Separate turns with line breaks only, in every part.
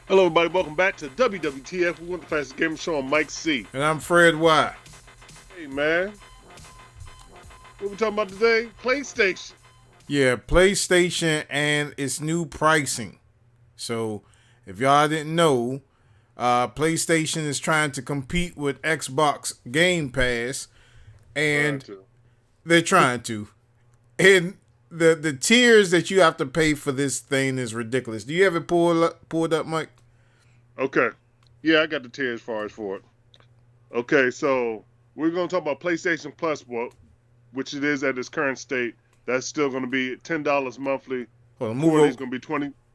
Hello, everybody. Welcome back to WWTF. We want the fastest gaming show on MikeC.
And I'm Fred Y.
Hey, man. What we talking about today? PlayStation.
Yeah, PlayStation and its new pricing. So, if y'all didn't know, PlayStation is trying to compete with Xbox Game Pass, and they're trying to. And the tiers that you have to pay for this thing is ridiculous. Do you have it pulled up, Mike?
Okay. Yeah, I got the tiers for it. Okay, so we're going to talk about PlayStation Plus, which it is at its current state. That's still going to be $10 monthly.
Hold on,
Quarterly is going to be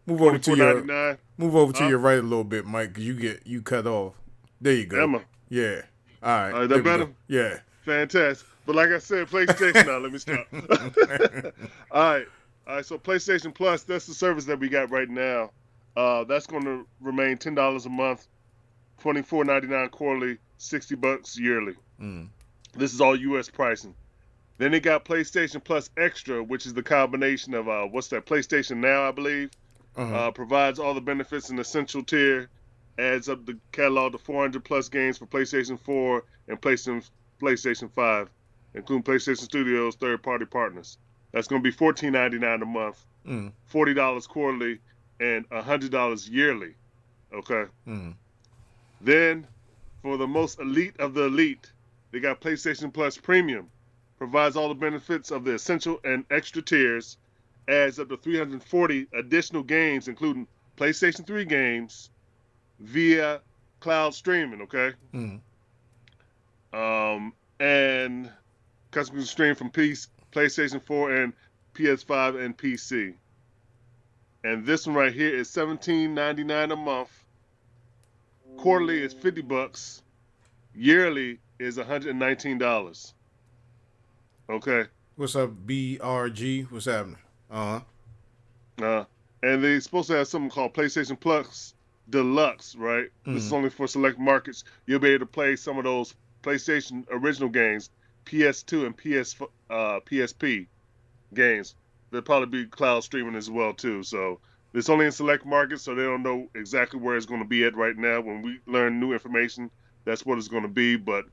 $24.99.
Move over to your right a little bit, Mike, because you cut off. There you go.
Emma.
Yeah. All right.
All right, that better?
Yeah.
Fantastic. But like I said, PlayStation now, let me stop. All right, so PlayStation Plus, that's the service that we got right now. That's going to remain $10 a month, $24.99 quarterly, $60 yearly. This is all U.S. pricing. Then they got PlayStation Plus Extra, which is the combination of, PlayStation Now, I believe. Provides all the benefits in the Essential tier, adds up the catalog to 400 plus games for PlayStation 4 and PlayStation 5, including PlayStation Studios' third-party partners. That's going to be $14.99 a month, $40 quarterly, and $100 yearly. Okay? Then, for the most elite of the elite, they got PlayStation Plus Premium. Provides all the benefits of the Essential and Extra tiers, adds up to 340 additional games, including PlayStation 3 games, via cloud streaming, okay? And customers stream from PlayStation 4 and PS5 and PC. And this one right here is $17.99 a month. Quarterly is $50. Yearly is $119. Okay.
What's up, BRG? What's happening?
And they're supposed to have something called PlayStation Plus Deluxe, right? This is only for select markets. You'll be able to play some of those PlayStation original games, PS2 and PSP games. There'll probably be cloud streaming as well, too. So it's only in select markets, so they don't know exactly where it's going to be at right now. When we learn new information, that's what it's going to be. But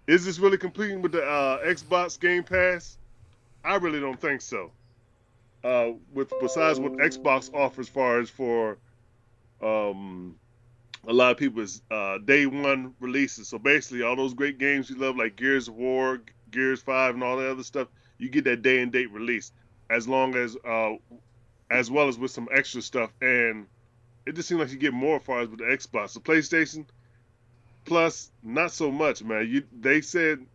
is this really competing with the Xbox Game Pass? I really don't think so. Besides what Xbox offers, as far as for a lot of people, is day one releases. So basically, all those great games you love, like Gears of War, Gears 5, and all that other stuff, you get that day and date release, as well as with some extra stuff. And it just seems like you get more as far as with the Xbox. The PlayStation Plus, not so much, man. They said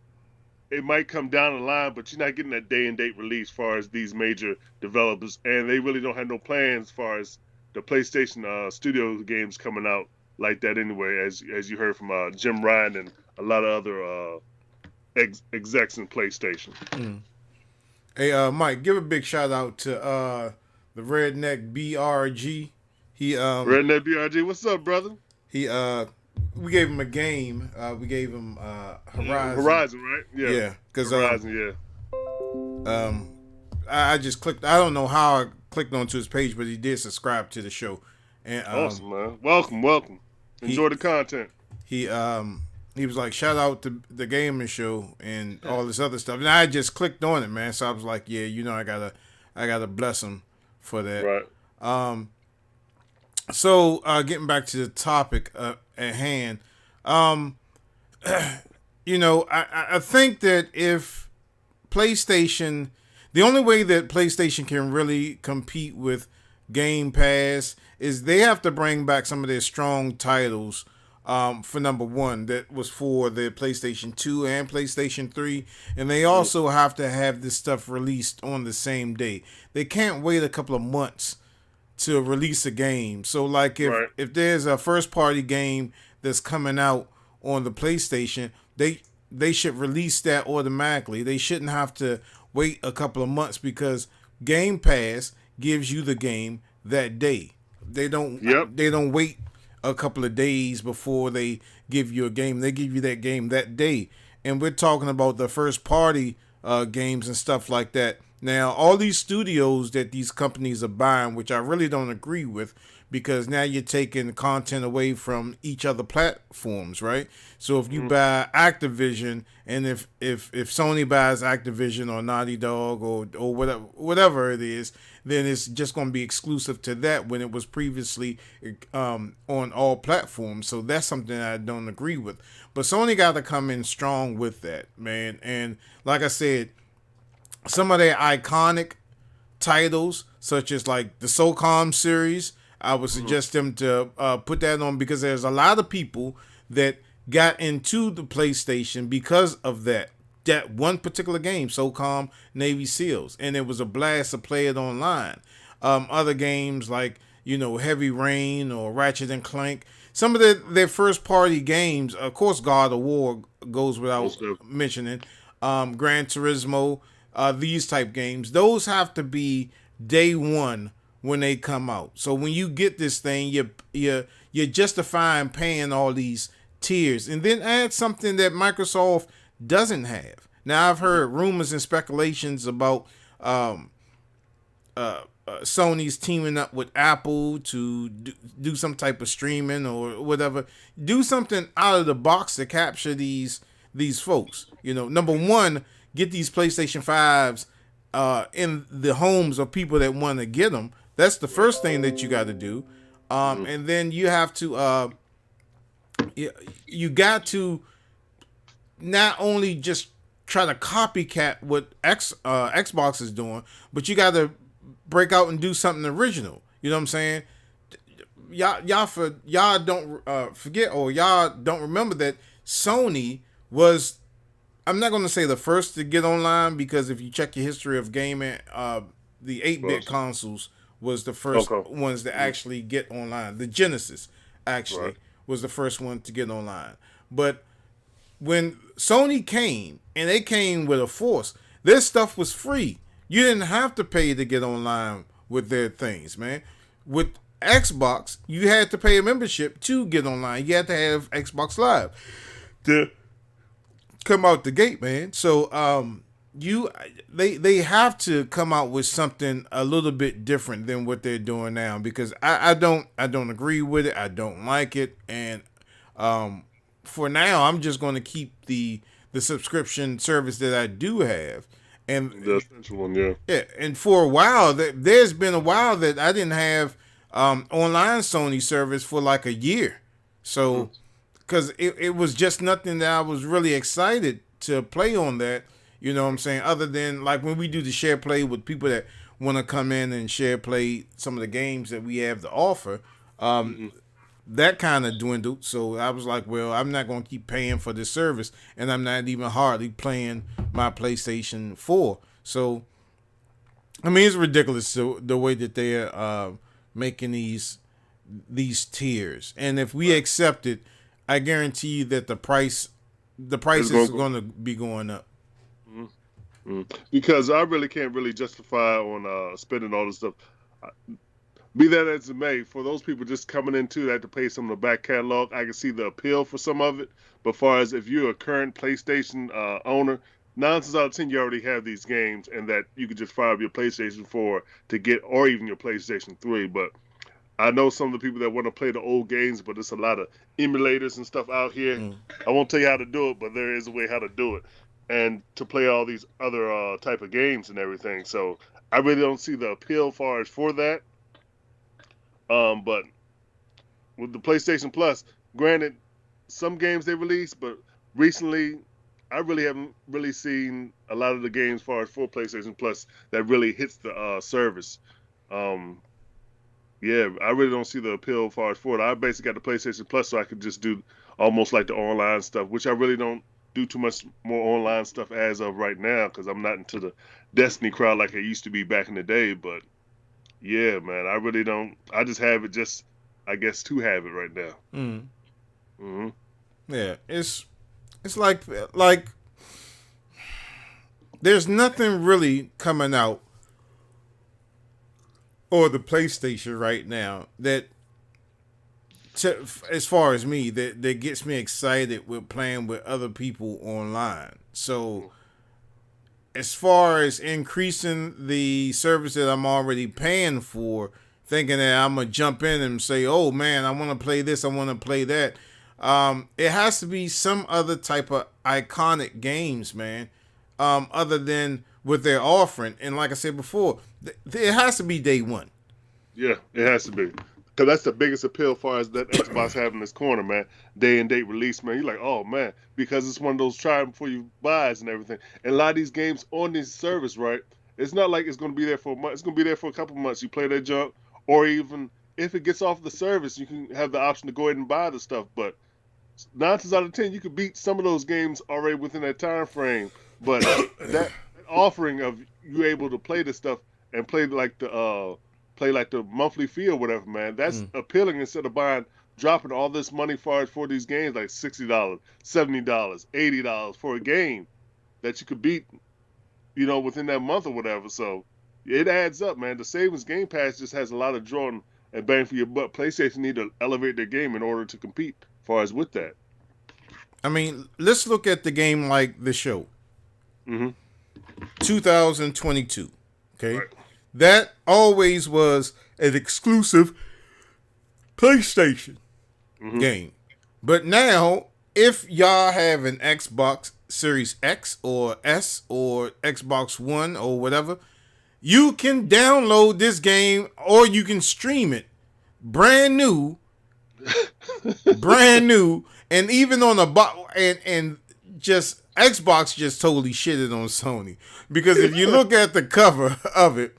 it might come down the line, but you're not getting that day and date release as far as these major developers, and they really don't have no plans as far as the PlayStation Studio games coming out like that anyway, as you heard from Jim Ryan and a lot of other execs in PlayStation.
Hey, Mike, give a big shout out to the Redneck BRG.
Redneck BRG, what's up, brother?
We gave him a game. We gave him Horizon.
Horizon, right?
Yeah. Because
Horizon,
I just clicked. I don't know how I clicked onto his page, but he did subscribe to the show. And
awesome, man. Welcome. Enjoy the content.
He was like, shout out to the gaming show and all this other stuff. And I just clicked on it, man. So I was like, yeah, I gotta bless him for that.
Right.
So getting back to the topic at hand, I think that if PlayStation, the only way that PlayStation can really compete with Game Pass is they have to bring back some of their strong titles. For number one, that was for the PlayStation 2 and PlayStation 3. And they also have to have this stuff released on the same day. They can't wait a couple of months to release a game. So like if there's a first party game that's coming out on the PlayStation, they should release that automatically. They shouldn't have to wait a couple of months because Game Pass gives you the game that day. They don't wait a couple of days before they give you a game. They give you that game that day. And we're talking about the first party games and stuff like that. Now, all these studios that these companies are buying, which I really don't agree with, because now you're taking content away from each other platforms, right? So if you buy Activision, and if Sony buys Activision or Naughty Dog or whatever it is, then it's just going to be exclusive to that when it was previously on all platforms. So that's something I don't agree with. But Sony got to come in strong with that, man. And like I said, some of their iconic titles, such as like the SOCOM series, I would suggest them to put that on, because there's a lot of people that got into the PlayStation because of that one particular game, SOCOM Navy SEALs, and it was a blast to play it online. Other games like Heavy Rain or Ratchet and Clank, some of their first party games, of course, God of War goes without mentioning. Gran Turismo, these type games, those have to be day one when they come out. So when you get this thing, you're justifying paying all these tiers, and then add something that Microsoft doesn't have. Now I've heard rumors and speculations about Sony's teaming up with Apple to do some type of streaming or whatever. Do something out of the box to capture these folks. Number one, get these PlayStation 5s in the homes of people that want to get them. That's the first thing that you got to do. And then you have to you got to not only just try to copycat what Xbox is doing, but you got to break out and do something original. You know what I'm saying? Y'all don't forget, or y'all don't remember that Sony was, I'm not going to say the first to get online, because if you check your history of gaming, the 8-bit consoles was the first ones to actually get online. The Genesis actually was the first one to get online. But when Sony came, and they came with a force, their stuff was free. You didn't have to pay to get online with their things, man. With Xbox, you had to pay a membership to get online. You had to have Xbox Live to come out the gate, man. So they have to come out with something a little bit different than what they're doing now, because I don't agree with it. I don't like it, and for now I'm just going to keep the subscription service that I do have. And
the essential one, yeah.
And for a while, there's been a while that I didn't have online Sony service for like a year. So, because it was just nothing that I was really excited to play on that. You know what I'm saying? Other than like when we do the share play with people that want to come in and share play some of the games that we have to offer, that kind of dwindled. So I was like, well, I'm not going to keep paying for this service, and I'm not even hardly playing my PlayStation 4. So, I mean, it's ridiculous the way that they're making these tiers. And if we accept it, I guarantee you that the price is going to be going up.
Because I really can't justify on spending all this stuff. Be that as it may, for those people just coming into that to pay some of the back catalog, I can see the appeal for some of it. But far as if you're a current PlayStation owner, 9 times out of 10 you already have these games, and that you could just fire up your PlayStation 4 to get, or even your PlayStation 3. But I know some of the people that want to play the old games, but there's a lot of emulators and stuff out here. I won't tell you how to do it, but there is a way how to do it, and to play all these other type of games and everything. So I really don't see the appeal far as for that. But with the PlayStation Plus, granted, some games they released, but recently I really haven't really seen a lot of the games far as for PlayStation Plus that really hits the service. Yeah, I really don't see the appeal far as for it. I basically got the PlayStation Plus so I could just do almost like the online stuff, which I really don't do too much more online stuff as of right now, because I'm not into the Destiny crowd like I used to be back in the day. But yeah, man, I really don't. I just have it just, I guess, to have it right now.
Yeah, it's like there's nothing really coming out, or the PlayStation right now that, as far as me, that gets me excited with playing with other people online. So as far as increasing the service that I'm already paying for, thinking that I'm going to jump in and say, oh, man, I want to play this, I want to play that. It has to be some other type of iconic games, man, other than what they're offering. And like I said before, it has to be day one.
Yeah, it has to be. Because that's the biggest appeal as far as that Xbox having this corner, man. Day and date release, man. You're like, oh, man. Because it's one of those try before you buys and everything. And a lot of these games on this service, right, it's not like it's going to be there for a month. It's going to be there for a couple months. You play that junk. Or even if it gets off the service, you can have the option to go ahead and buy the stuff. But 9 times out of 10, you could beat some of those games already within that time frame. But that offering of you able to play this stuff and play like the monthly fee or whatever, man, that's appealing instead of dropping all this money for these games like $60, $70, $80 for a game that you could beat, within that month or whatever. So it adds up, man. The savings Game Pass just has a lot of drawing and bang for your buck. PlayStation need to elevate their game in order to compete as far as with that.
I mean, let's look at the game like the show. 2022. Okay.
Right.
That always was an exclusive PlayStation game. But now, if y'all have an Xbox Series X or S or Xbox One or whatever, you can download this game or you can stream it brand new, and even on a box, and just Xbox just totally shitted on Sony, because if you look at the cover of it,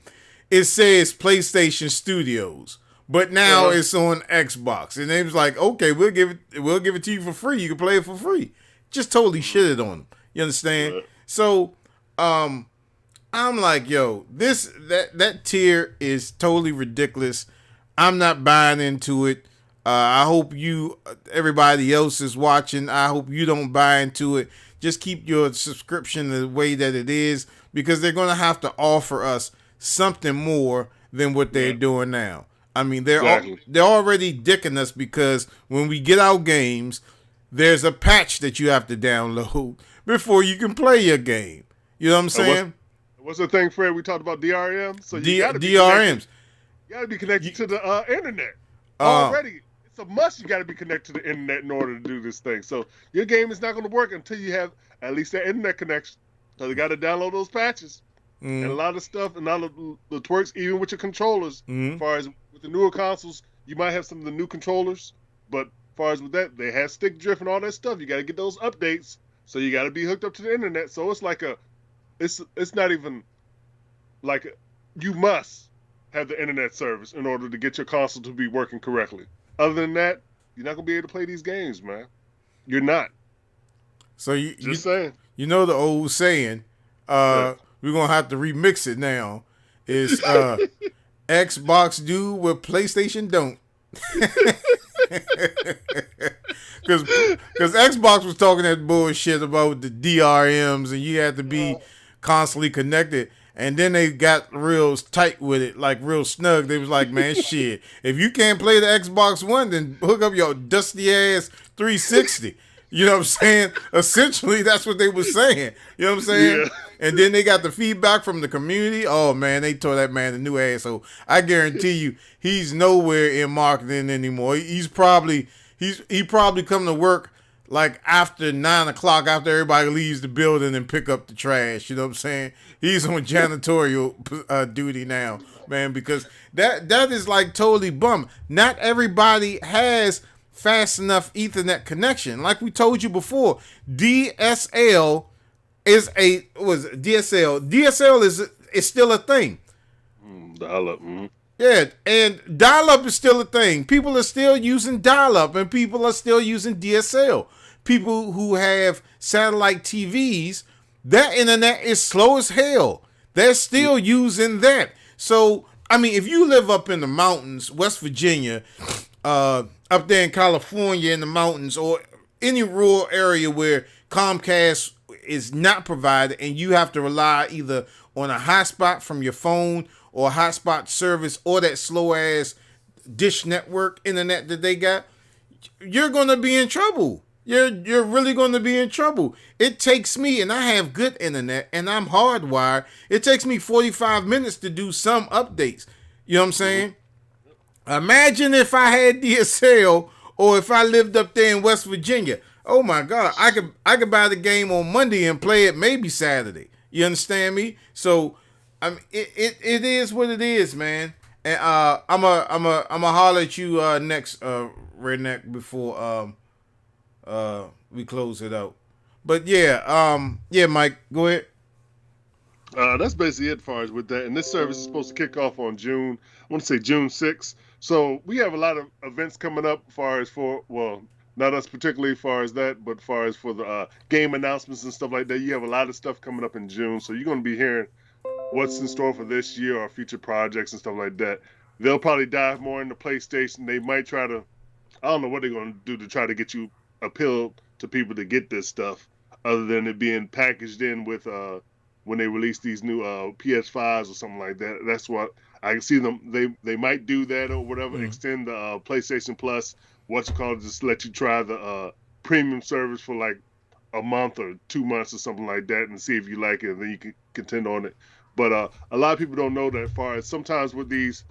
it says PlayStation Studios, but now it's on Xbox, and they was like, okay, we'll give it to you for free. You can play it for free. Just totally shitted on them. You understand? So, I'm like, yo, that tier is totally ridiculous. I'm not buying into it. I hope everybody else is watching. I hope you don't buy into it. Just keep your subscription the way that it is, because they're going to have to offer us something more than what they're doing now. I mean, they're already dicking us, because when we get our games, there's a patch that you have to download before you can play your game. You know what I'm saying?
What's the thing, Fred? We talked about DRM. So you gotta be
DRMs.
You got to be connected to the internet already. It's a must. You got to be connected to the internet in order to do this thing. So your game is not going to work until you have at least that internet connection. So you got to download those patches and a lot of stuff, and all of the twerks, even with your controllers. As far as with the newer consoles, you might have some of the new controllers, but as far as with that, they have stick drift and all that stuff. You got to get those updates. So you got to be hooked up to the internet. So it's like it's not even like you must have the internet service in order to get your console to be working correctly. Other than that, you're not gonna be able to play these games, man. You're not.
So
saying.
You know the old saying, we're gonna have to remix it now. Is Xbox do what PlayStation don't. Because Xbox was talking that bullshit about the DRMs and you had to be constantly connected. And then they got real tight with it, like real snug. They was like, man, shit, if you can't play the Xbox One, then hook up your dusty ass 360. You know what I'm saying? Essentially, that's what they were saying. You know what I'm saying? Yeah. And then they got the feedback from the community. Oh, man, they tore that man a new ass. So I guarantee you, he's nowhere in marketing anymore. He probably come to work like after 9 o'clock, after everybody leaves the building, and pick up the trash. You know what I'm saying? He's on janitorial duty now, man, because that is like totally bum. Not everybody has fast enough Ethernet connection. Like we told you before, DSL is DSL is still a thing.
Dial-up.
Yeah, and dial-up is still a thing. People are still using dial-up, and people are still using DSL. People who have satellite TVs, that internet is slow as hell. They're still using that. So, I mean, if you live up in the mountains, West Virginia, up there in California in the mountains, or any rural area where Comcast is not provided, and you have to rely either on a hotspot from your phone or a hotspot service or that slow-ass dish network internet that they got, you're going to be in trouble. you're really going to be in trouble. It takes me, and I have good internet, and I'm hardwired. It takes me 45 minutes to do some updates. You know what I'm saying? Imagine if I had DSL or if I lived up there in West Virginia. Oh my God, I could buy the game on Monday and play it maybe Saturday. You understand me? So I mean, it is what it is, man. And I'm a holler at you next, Redneck, before we close it out. But yeah, Mike, go ahead.
That's basically it as far as with that. And this service is supposed to kick off on I want to say June 6th. So we have a lot of events coming up as far as not us particularly as far as that, but as far as for the game announcements and stuff like that. You have a lot of stuff coming up in June. So you're going to be hearing what's in store for this year or future projects and stuff like that. They'll probably dive more into PlayStation. They might try to, I don't know what they're going to do to try to get you appeal to people to get this stuff, other than it being packaged in with when they release these new PS5s or something like that. That's what I can see them. They might do that or whatever. Extend the PlayStation Plus, just let you try the premium service for like a month or 2 months or something like that, and see if you like it, and then you can contend on it. But a lot of people don't know that. As far as sometimes with these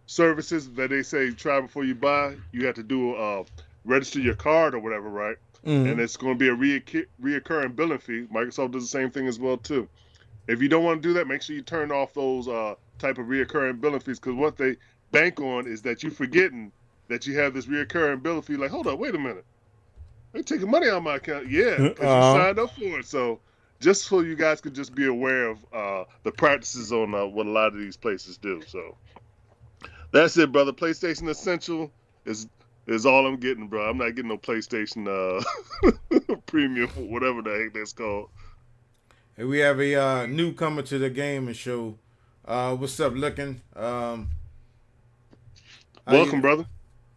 services that they say try before you buy, you have to do register your card or whatever, right? And it's going to be a reoccurring billing fee. Microsoft does the same thing as well too. If you don't want to do that, make sure you turn off those type of reoccurring billing fees, because what they bank on is that you forgetting that you have this reoccurring billing fee. Like, hold up, wait a minute, they're taking money out of my account. Yeah, because you signed up for it. So just so you guys could just be aware of the practices on what a lot of these places do. So that's it, brother. PlayStation Essential is all I'm getting, bro. I'm not getting no PlayStation Premium, whatever the heck that's called.
Hey, we have a newcomer to the gaming show. What's up, Looking?
Welcome, brother.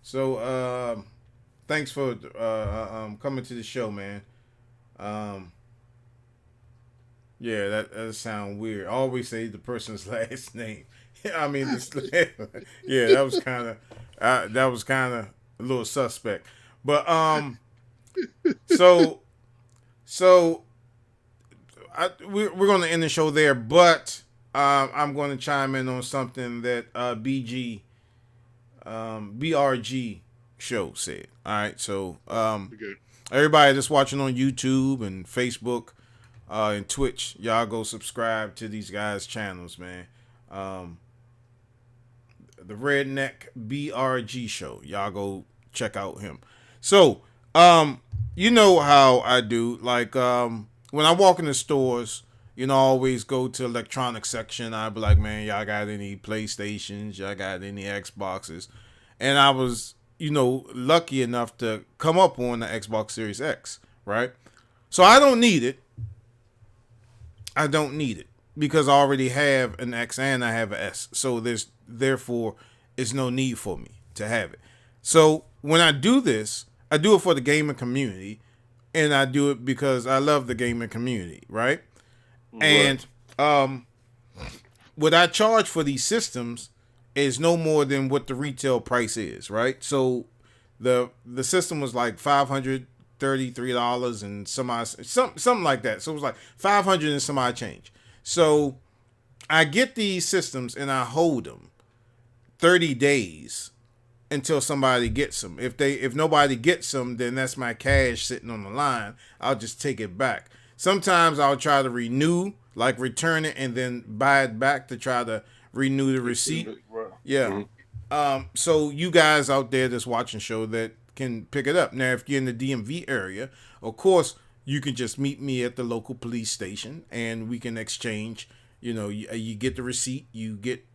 So, thanks for coming to the show, man. Yeah, that sounds weird. I always say the person's last name. I mean, yeah, that was kind of a little suspect. But so we're going to end the show there, but I'm going to chime in on something that BRG show said. All right, so everybody that's watching on YouTube and Facebook and Twitch, y'all go subscribe to these guys' channels, man. The Redneck BRG show. Y'all go check out him. So, you know how I do. Like, when I walk in the stores, I always go to electronics section. I be like, man, y'all got any PlayStations? Y'all got any Xboxes? And I was, lucky enough to come up on the Xbox Series X, right? So I don't need it. Because I already have an X and I have an S. So therefore it's no need for me to have it. So when I do this, I do it for the gaming community, and I do it because I love the gaming community, right? And what I charge for these systems is no more than what the retail price is, right? So the system was like $533 and something like that. So it was like 500 and some odd change. So I get these systems and I hold them 30 days until somebody gets them. If nobody gets them, then that's my cash sitting on the line. I'll just take it back. Sometimes I'll try to renew, like return it and then buy it back to try to renew the receipt. Yeah. So you guys out there that's watching show that can pick it up. Now, if you're in the DMV area, of course, you can just meet me at the local police station and we can exchange. You get the receipt, you get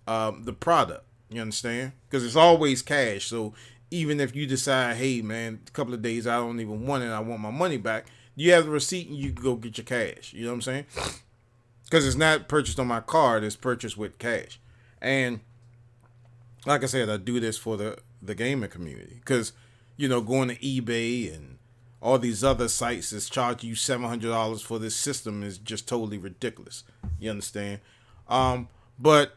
the product. You understand? Because it's always cash. So even if you decide, hey, man, a couple of days I don't even want it, I want my money back, you have the receipt and you can go get your cash. You know what I'm saying? Because it's not purchased on my card, it's purchased with cash. And like I said, I do this for the gaming community. Because, going to eBay and all these other sites that's charging you $700 for this system is just totally ridiculous. You understand? But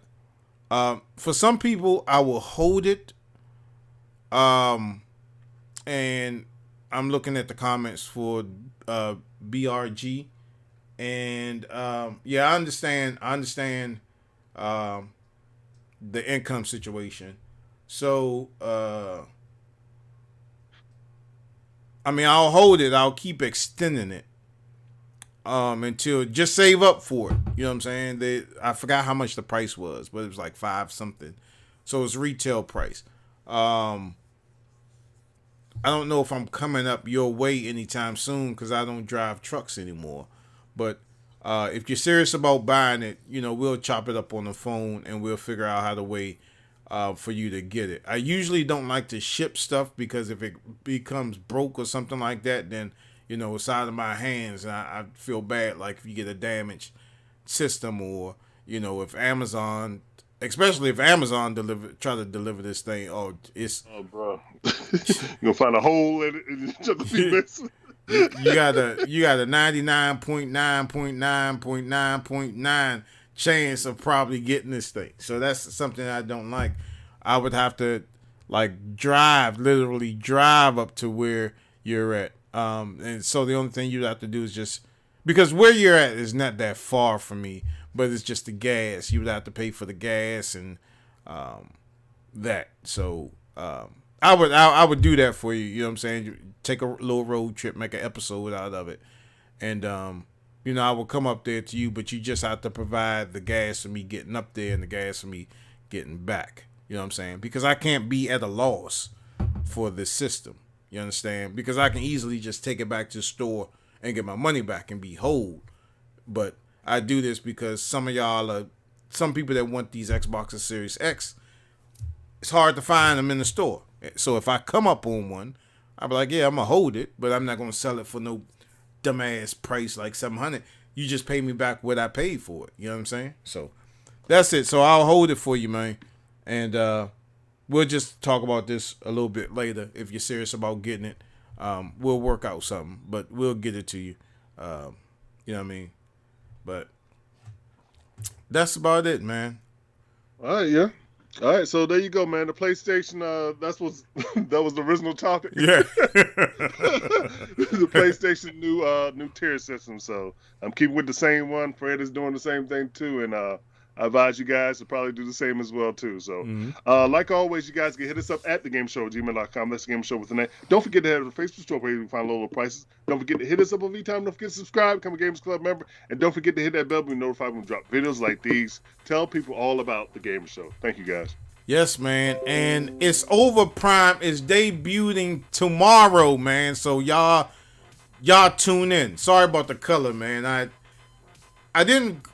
for some people, I will hold it. And I'm looking at the comments for BRG, and yeah, I understand. The income situation. So I mean, I'll hold it. I'll keep extending it until just save up for it. You know what I'm saying? I forgot how much the price was, but it was like $5 something. So it's retail price. I don't know if I'm coming up your way anytime soon because I don't drive trucks anymore. But if you're serious about buying it, we'll chop it up on the phone and we'll figure out how to way for you to get it. I usually don't like to ship stuff because if it becomes broke or something like that, then it's out of my hands, and I feel bad. Like if you get a damaged system, or if Amazon, especially if Amazon try to deliver this thing, bro,
you're gonna find a hole in it and just be missing.
You got a 99.9.9.9.9 chance of probably getting this thing. So that's something I don't like. I would have to literally drive up to where you're at. And so the only thing you'd have to do is just, because where you're at is not that far from me, but it's just the gas. You would have to pay for the gas and that. So I would do that for you. You know what I'm saying? Take a little road trip, make an episode out of it, and I will come up there to you, but you just have to provide the gas for me getting up there and the gas for me getting back. You know what I'm saying? Because I can't be at a loss for this system. You understand? Because I can easily just take it back to the store and get my money back and be whole. But I do this because some people that want these Xbox Series X, it's hard to find them in the store. So if I come up on one, I'll be like, yeah, I'm going to hold it, but I'm not going to sell it for no dumbass price like $700. You just pay me back what I paid for it. You know what I'm saying? So that's it. So I'll hold it for you, man. And we'll just talk about this a little bit later. If you're serious about getting it, we'll work out something, but we'll get it to you. You know what I mean? But that's about it, man.
All right, yeah. All right, so there you go, man. The PlayStation, that was the original topic.
Yeah.
The PlayStation new tier system. So I'm keeping with the same one. Fred is doing the same thing too, and I advise you guys to probably do the same as well too. So, like always, you guys can hit us up at thagamersshow@gmail.com. That's the Game Show with an A. Don't forget to head to the Facebook store where you can find low prices. Don't forget to hit us up on vTime. Don't forget to subscribe, become a Gamers Club member, and don't forget to hit that bell to be notified when we drop videos like these. Tell people all about the Gamer Show. Thank you, guys.
Yes, man, and it's over. Prime is debuting tomorrow, man. So y'all tune in. Sorry about the color, man. I didn't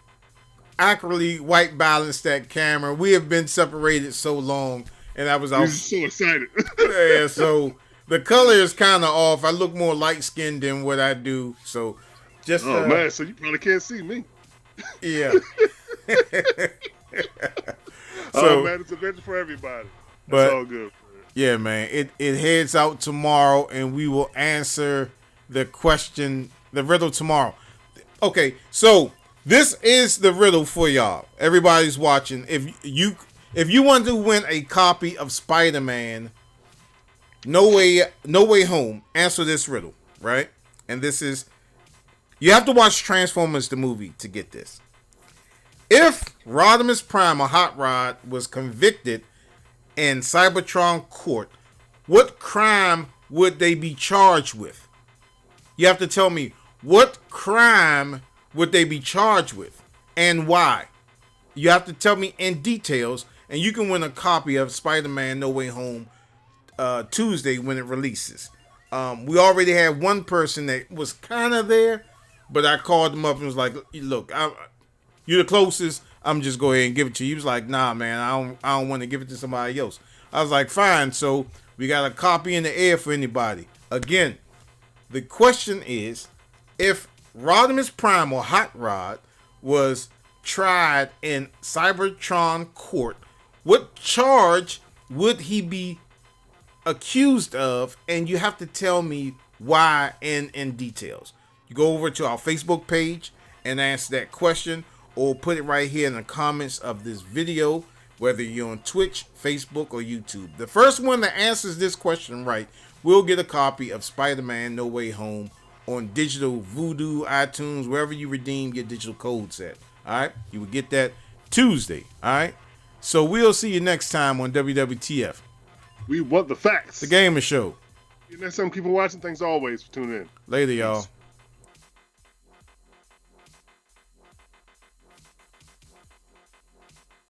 accurately white balance that camera. We have been separated so long, and I was
so excited.
Yeah, so the color is kind of off. I look more light skinned than what I do. So just
man, so you probably can't see me.
Yeah.
So man, it's a venture for everybody. That's all good.
Yeah, man. It heads out tomorrow, and we will answer the riddle tomorrow. Okay, so this is the riddle for y'all. Everybody's watching. If you want to win a copy of Spider-Man No Way Home, answer this riddle, right? And this is, you have to watch Transformers the movie to get this. If Rodimus Prime or Hot Rod was convicted in Cybertron court, what crime would they be charged with? You have to tell me what crime would they be charged with and why. You have to tell me in details, and you can win a copy of Spider-Man No Way Home Tuesday when it releases. We already had one person that was kind of there, but I called him up and was like, look, you're the closest. I'm just go ahead and give it to you. He was like, nah, man, I don't want to give it to somebody else. I was like, fine. So we got a copy in the air for anybody. Again, the question is, if Rodimus Prime or Hot Rod was tried in Cybertron court, what charge would he be accused of? And you have to tell me why and in details. You go over to our Facebook page and answer that question, or put it right here in the comments of this video, whether you're on Twitch, Facebook, or YouTube. The first one that answers this question right will get a copy of Spider-Man No Way Home on digital Voodoo, iTunes, wherever you redeem your digital code set. All right? You will get that Tuesday. All right? So we'll see you next time on WWTF.
We want the facts.
The Gamer Show.
Next time, keep on watching. Thanks always for tuning in.
Later, y'all.